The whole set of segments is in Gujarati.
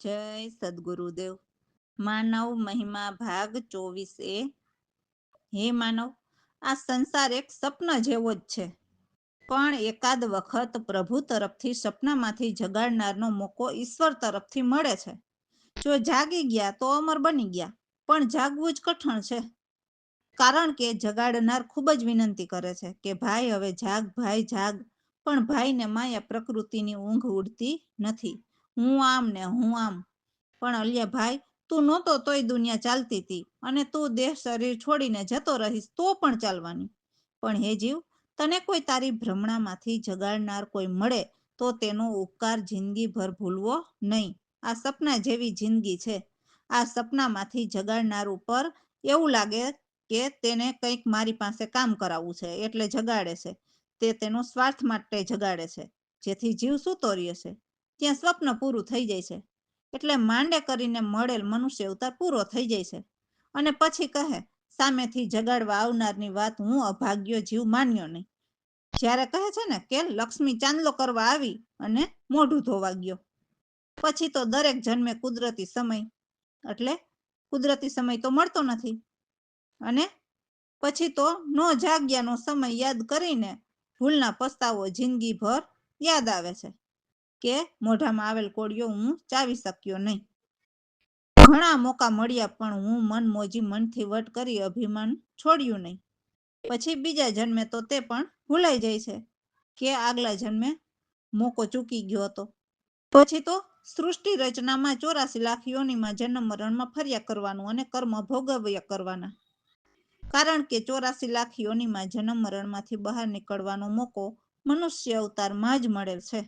જય સદગુરુદેવ. માનવ મહિમા ભાગ 24 હે માનવ, આ સંસાર એક સપન જેવો જ છે, પણ એકાદ વખત પ્રભુ તરફથી સપનામાંથી જગાડનારનો મોકો ઈશ્વર તરફથી મળે છે. જો જાગી ગયા તો અમર બની ગયા, પણ જાગવું જ કઠણ છે. કારણ કે જગાડનાર ખૂબ જ વિનંતી કરે છે કે ભાઈ હવે જાગ, ભાઈ જાગ. પણ ભાઈને માયા પ્રકૃતિની ઊંઘ ઉડતી નથી. હું આમ ને હું આમ. પણ અલ્યા ભાઈ, તું નહોતો તોય દુનિયા ચાલતી હતી, અને તું દેહ શરીર છોડીને જતો રહીશ તો પણ ચાલવાની. પણ હે જીવ, તને કોઈ તારી ભ્રમણામાંથી જગાડનાર કોઈ મળે તો તેનો ઉપકાર જિંદગીભર ભૂલવો નહીં. આ સપના જેવી જિંદગી છે. આ સપનામાંથી જગાડનાર ઉપર એવું લાગે કે તેને કંઈક મારી પાસે કામ કરાવવું છે એટલે જગાડે છે. તે તેનો સ્વાર્થ માટે જગાડે છે, જેથી જીવ સૂતો રહે છે. ત્યાં સ્વપ્ન પૂરું થઈ જાય છે. એટલે માંડે કરીને મળેલ મનુષ્ય અવતાર પૂરો થઈ જાય છે. અને પછી કહે, સામેથી જગાડવા આવનારની વાત હું અભાગ્યો જીવ માન્યો નહીં. જ્યારે કહે છે ને કે લક્ષ્મી ચાંદલો કરવા આવી અને મોઢું ધોવા ગયો. પછી તો દરેક જન્મે કુદરતી સમય, એટલે કુદરતી સમય તો મળતો નથી. અને પછી તો નો જાગ્યાનો સમય યાદ કરીને ભૂલના પસ્તાવો જિંદગીભર યાદ આવે છે કે મોઢામાં આવેલ કોળિયો હું ચાવી શક્યો નહીં. ઘણા મોકા મળ્યા પણ હું મન મોજી મનથી વટ કરી અભિમાન છોડ્યું નહીં. પછી બીજા જન્મે તો તે પણ ભૂલાઈ જાય છે કે આગલા જન્મે મોકો ચૂકી ગયો હતો. પછી તો સૃષ્ટિ રચનામાં 84 લાખ યોનિમાં જન્મ મરણમાં ફર્યા કરવાનું અને કર્મ ભોગવ્યા કરવાના. કારણ કે 84 લાખ યોનિમાં જન્મ મરણમાંથી બહાર નીકળવાનો મોકો મનુષ્ય અવતારમાં જ મળેલ છે.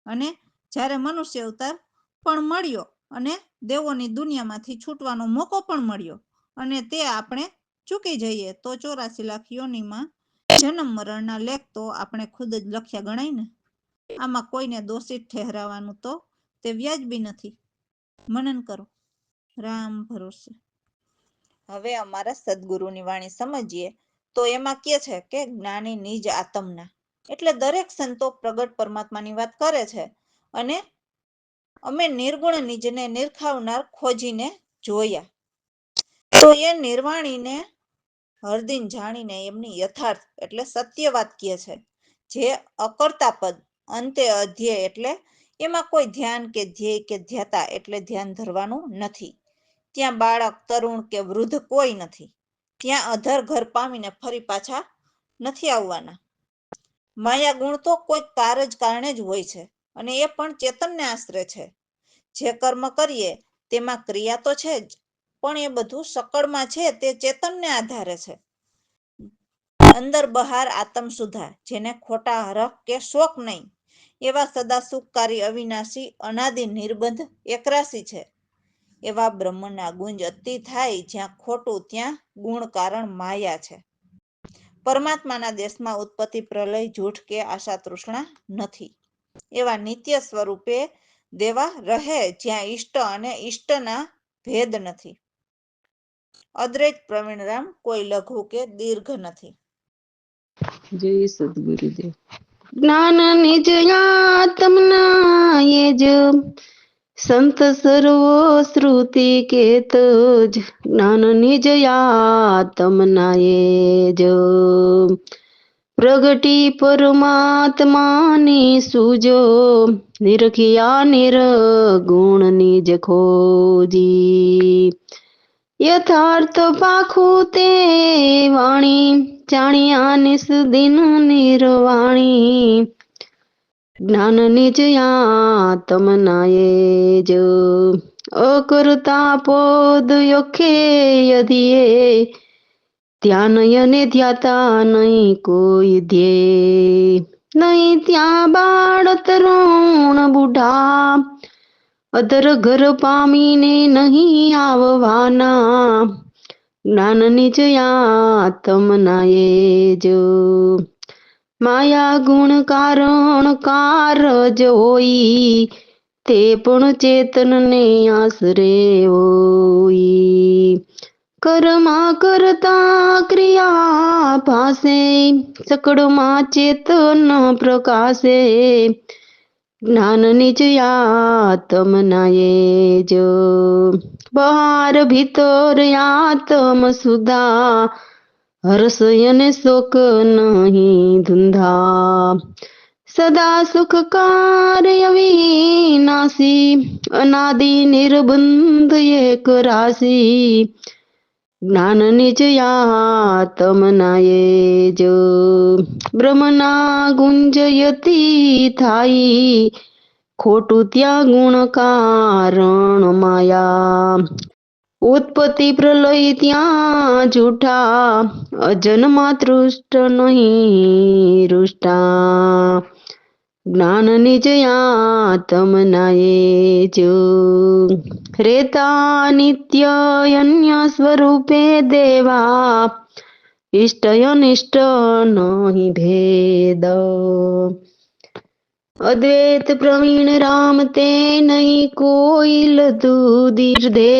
અને જ્યારે મનુષ્ય અવતાર પણ મળ્યો અને દેવોની દુનિયામાંથી છૂટવાનો મોકો પણ મળ્યો, અને તે આપણે ચૂકી જઈએ તો 84 લાખ યોનિમાં જન્મ મરણના લેખ તો આપણે ખુદ જ લખ્યા ગણાય ને. આમાં કોઈને દોષિત ઠહેરાવાનું તો તે વ્યાજબી નથી. મનન કરો. રામ ભરોસે. હવે અમારા સદગુરુની વાણી સમજીએ તો એમાં કહે છે કે જ્ઞાની નિજ આત્મના, એટલે દરેક સંતો પ્રગટ પરમાત્માની વાત કરે છે. અને અમે નિર્ગુણ નિજને નિરખાવનાર ખોજીને જોયા, તો એ નિર્વાણીને હરદિન જાણીને એમની યથાર્થ એટલે સત્ય વાત કહે છે. જે અકર્તા પદ, અંતે અધ્યેય, એટલે એમાં કોઈ ધ્યાન કે ધ્યેય કે ધ્યાતા એટલે ધ્યાન ધરવાનું નથી. ત્યાં બાળક, તરુણ કે વૃદ્ધ કોઈ નથી. ત્યાં અધર ઘર પામીને ફરી પાછા નથી આવવાના. માયા ગુણ તો કોઈ કારણે જ હોય છે, અને એ પણ ચેતનને આશરે છે. જે કર્મ કરીએ તેમાં ક્રિયા તો છે જ, પણ એ બધું સકળમાં છે તે ચેતનને આધારે છે. અંદર બહાર આત્મ સુધા, જેને ખોટા હરખ કે શોક નહીં, એવા સદા સુખકારી અવિનાશી અનાદિ નિર્બંધ એકરાશી છે. એવા બ્રહ્મના ગુંજ અતિ થાય, જ્યાં ખોટું ત્યાં ગુણ કારણ માયા છે. પરમાત્માના દેશમાં ઉત્પત્તિ પ્રલય જૂઠ કે આશા તૃષ્ણા નથી. એવા નિત્ય સ્વરૂપે દેવા રહે, જ્યાં ઈષ્ટ અને ઈષ્ટના ભેદ નથી. અદ્વૈત પ્રવીણરામ, કોઈ લઘુ કે દીર્ઘ નથી. જય સદગુરુદેવ. જ્ઞાન નિજ આત્મના એ જ સંત સર્વો શ્રુતિ કેત જ, જ્ઞાન નિજ આત્મના એ જ પ્રગટી પરમાત્માની સૂજો, નિરખિયા નિર્ગુણ નિજ ખોજી. યથાર્થ પાખું તે વાણી, જાણ્યા નિસ્દિન નિર્વાણી. જ્ઞાન નિજ આત્મના એ જ અકર્તા પદ યખે યધિએ, ધ્યાન અને ધ્યાતા નહીં કોઈ ધ્યેય. નહીં ત્યાં બાળ તરુણ બુઢા, અધર ઘર પામીને નહીં આવવાના. જ્ઞાન નિજ આત્મના એ જ માયા ગુણ કારણ કારજ હોય, તે પણ ચેતનને આશરે હોય. કર્મા કરતા ક્રિયા ભાસે, સકળમાં ચેતન પ્રકાશે. જ્ઞાન નિજ આત્મનાએ જ બહાર ભીતર આત્મ સુધા હર્ષયને શોક નહીં ધુંધા સદા સુખ કાર્ય વિનાશી અનાદિ નિર્બંધ એક રાશી જ્ઞાન નિજ આત્મનાએ જ બ્રહ્મના ગુંજયતી થાય ખોટું ત્યાં ગુણ કારણ માયા ઉત્પત્તિ પ્રલય ત્યાં જૂઠા અજન્મા તૃષ્ટ નહીં રૂષ્ટા જ્ઞાન નિજ આત્મનાએ જ રેતા નિત્ય અન્ય સ્વરૂપે દેવા ઇષ્ટ અનિષ્ટ નહીં ભેદ અદ્વૈત પ્રવીણ રામ તે નહીં કોઈ લધુદીર દે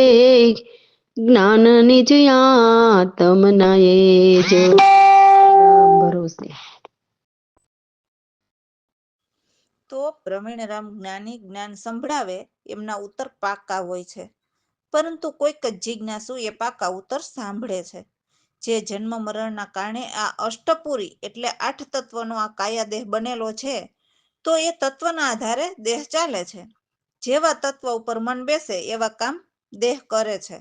જ્ઞાન નિજ આત્મનાએ જ રામ ભરોસે. તો પ્રવીણરામ જ્ઞાની જ્ઞાન સંભળાવે એમના ઉત્તર પાકા હોય છે, પરંતુ કોઈક જ જિજ્ઞાસુ એ પાકા ઉત્તર સાંભળે છે. જે જન્મ મરણના કારણે આ અષ્ટપુરી એટલે 8 તત્વનો આ કાયા દેહ બનેલો છે, તો એ તત્વના આધારે દેહ ચાલે છે. જેવા તત્વ ઉપર મન બેસે એવા કામ દેહ કરે છે.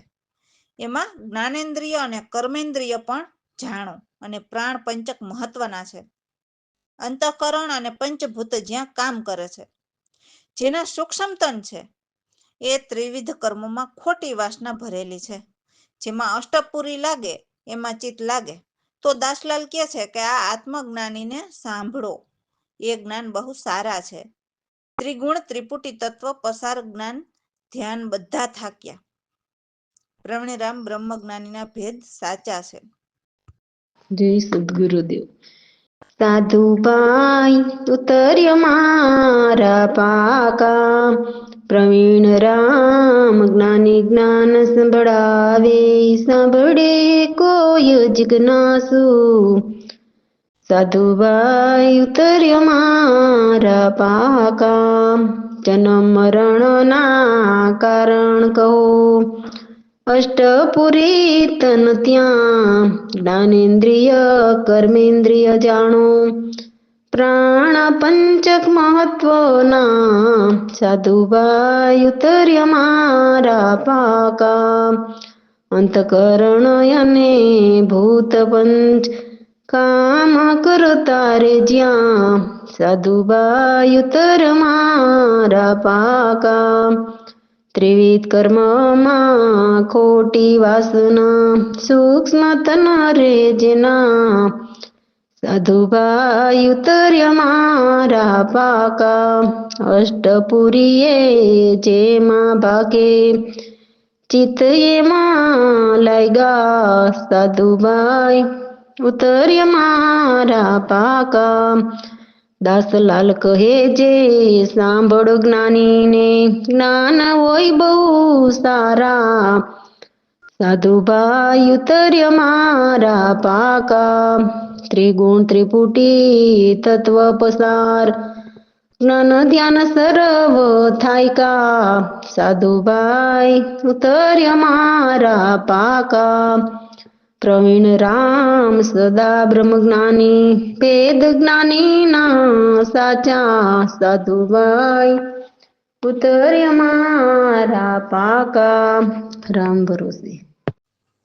એમાં જ્ઞાનેન્દ્રિય અને કર્મેન્દ્રિય પણ જાણો અને પ્રાણ પંચક મહત્વના છે. અંતઃકરણ અને પંચભૂત જ્યાં કામ કરે છે, જેના સૂક્ષ્મ તન છે, એ ત્રિવિધ કર્મોમાં ખોટી વાસના ભરેલી છે. જેમાં અષ્ટપુરી લાગે એમાં ચિત્ત લાગે. તો દાસલાલ કહે છે કે આ આત્મજ્ઞાનીને સાંભળો, એ જ્ઞાન બહુ સારા છે. ત્રિગુણ ત્રિપુટી તત્વ પસાર જ્ઞાન ધ્યાન બધા થાક્યા. પ્રવીણરામ બ્રહ્મજ્ઞાનીના ભેદ સાચા છે. જય સદગુરુદેવ. સાધુભાઈ ઉતર્ય મારા પાકા પ્રવીણ રામ જ્ઞાની જ્ઞાન સંભળાવે સાંભળે કોઈ જિજ્ઞાસુ સાધુભાઈ ઉતર્ય મારા પાકા જન્મ મરણના કારણ કહો અષ્ટપુરી તન ત્યાં જ્ઞાનેન્દ્રિય કર્મેન્દ્રિય જાણો પ્રાણ પંચક મહત્વના સાધુભાઈ ઉતર્ય મારા પાકા અંતકરણ અને ભૂત પંચ કામ કરતા રે જ્યાં સાધુભાઈ ઉતર મારા પાકા ત્રિવિધ કર્મમાં ખોટી વાસના સૂક્ષ્મ તન રે જેના સાધુભાઈ ઉતર્ય મારા પાકા અષ્ટપુરીએ જેમાં ભાગે ચિત્ત એમાં લાગ્યા સાધુભાઈ ઉતર્ય મારા પાકા દાસલાલ કહે જે સાંભળો જ્ઞાનીને જ્ઞાન હોય બહુ સારા સાધુભાઈ ઉતર્ય મારા પાકા ત્રિગુણ ત્રિપુટી તત્વ પસાર જ્ઞાન ધ્યાન સર્વ થાય કા સાધુભાઈ ઉતર્ય મારા પાકા પ્રવીણ રામ સદા બ્રહ્મ જ્ઞાની વેદ જ્ઞાની ના સાચા સાધુભાઈ ઉતર્ય મારા પાકા રામ ભરોસે.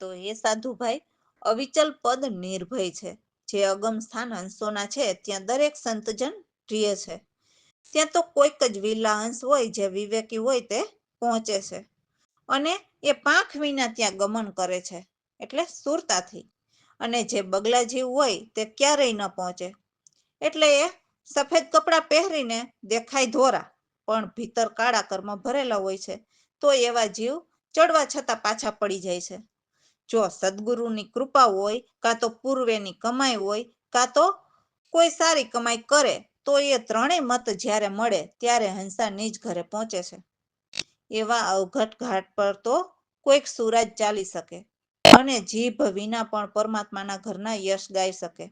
તો એ સાધુભાઈ અવિચલ પદ નિર્ભય છે. જે અગમ સ્થાન હંસોના છે ત્યાં દરેક સંતજન પ્રિય છે. ત્યાં તો કોઈક જ વિરલા હંસ હોય જે વિવેકી હોય તે પહોંચે છે, અને એ પાંખ વિના ત્યાં ગમન કરે છે, એટલે સુરતાથી. અને જે બગલા જીવ હોય તે ક્યારેય ન પહોંચે, એટલે એ સફેદ કપડાં પહેરીને દેખાય ધોરા, પણ ભીતર કાળા કર્મ ભરેલા હોય છે. તો એવા જીવ ચડવા છતાં પાછા પડી જાય છે. જો સદગુરુની કૃપા હોય, કાં તો પૂર્વેની કમાઈ હોય, કાં તો કોઈ સારી કમાઈ કરે, તો એ ત્રણેય મત જ્યારે મળે ત્યારે હંસા નિજ ઘરે પહોંચે છે. એવા અવઘટ ઘાટ પર તો કોઈક સુરાજ ચાલી શકે, અને જીભ વિના પણ પરમાત્માના ઘરના યશ ગાઈ શકે.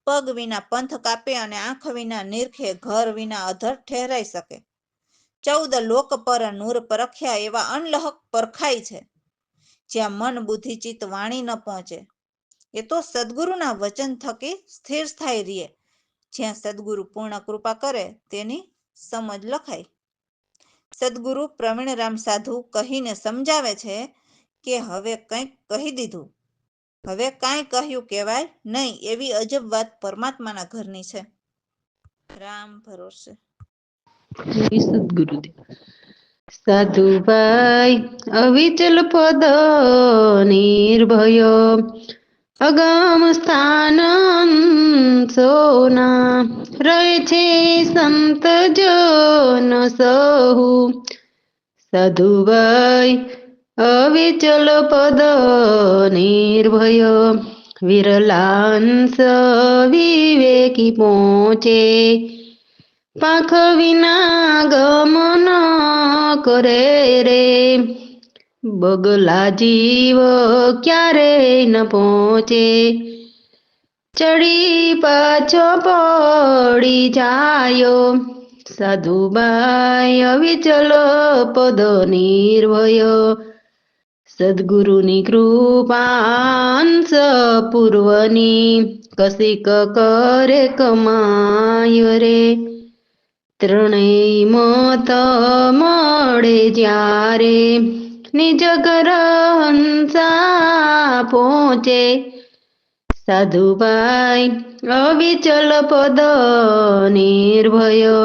પગ વિના પંથ કાપે અને આંખ વિના નિરખે ઘર વિના અધર ઠેરાઈ શકે. 14 લોક પર નૂર પરખ્યા એવા અનલહક પરખાય છે, જ્યાં મન બુદ્ધિ ચિત્ત વાણી ન પહોંચે. એ તો સદગુરુના વચન થકી સ્થિર સ્થાયી રીએ. જ્યાં સદગુરુ પૂર્ણ કૃપા કરે તેની સમજ લખાય. સદગુરુ પ્રવીણરામ સાધુ કહીને સમજાવે છે કે હવે કંઈક કહી દીધું, હવે કાંઈ કહ્યું કહેવાય નહીં એવી અજબ વાત પરમાત્માના ઘરની છે. રામ ભરોસે. સદગુરુદેવ. સાધુભાઈ અવિચલ પદ નિર્ભય, અગમ સ્થાન સોના, રહે છે સંત જન સહુ. સાધુભાઈ અવિચલ પદ નિર્ભય, વિરલાંસ વિવેકી પહોંચે, પાંખ વિના ગમન કરે રે. બગલા જીવ ક્યારે ન પહોંચે, ચડી પાછો પડી જાયો. સાધુબાઈ અવિચલ પદ નિર્ભય, સદગુરુની કૃપાંશ પૂર્વની, કશીક કરે કમાય રે. ત્રણેય મત મળે જ્યારે, નિજ ઘર હંસા પહોંચે. સાધુભાઈ અવિચલ પદ નિર્ભય,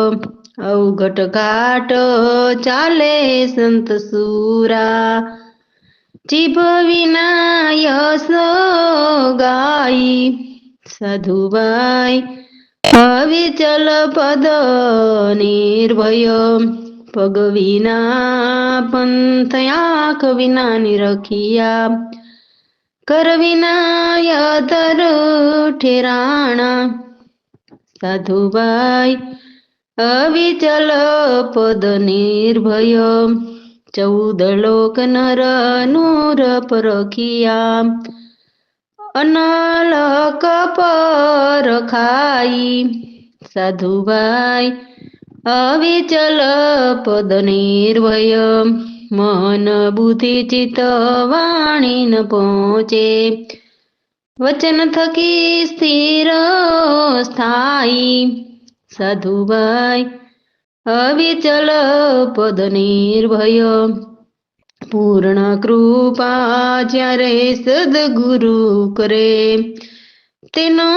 અવઘટ ઘાટ ચાલે સંત સુરા, જીભ વિના યશ ગાઈ. સાધુભાઈ અવિચલ પદ નિર્ભય, પગ વિના પંથ આંખ વિના નિરખિયા, કર વિના અધર ઠેરાણા. સાધુભાઈ અવિચલ પદ નિર્ભય, 14 લોક નર નૂર પરખિયા, અનલક પરખાઈ. સાધુભાઈ અવિચલ પદ નિર્ભય, મન બુદ્ધિ ચિત્ત વાણી ન પહોંચે, વચન થકી સ્થિર સ્થાયી. સાધુભાઈ અવિચલ પદ નિર્ભય, પૂર્ણ કૃપા જ્યારે સદગુરુ કરે, તેનો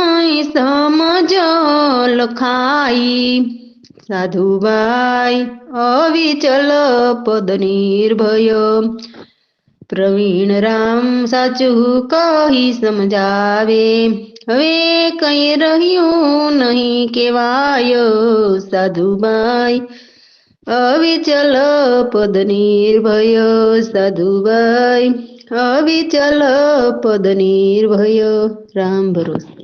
સમજ લખાઈ. સાધુભાઈ અવિચલ પદ નિર્ભય, પ્રવીણરામ સાચું કહી સમજાવે, હવે કઈ રહ્યું નહીં કેવાય. સાધુભાઈ અવિચલ પદ નિર્ભય, સાધુભાઈ અવિચલ પદ નિર્ભય. રામ ભરોસે.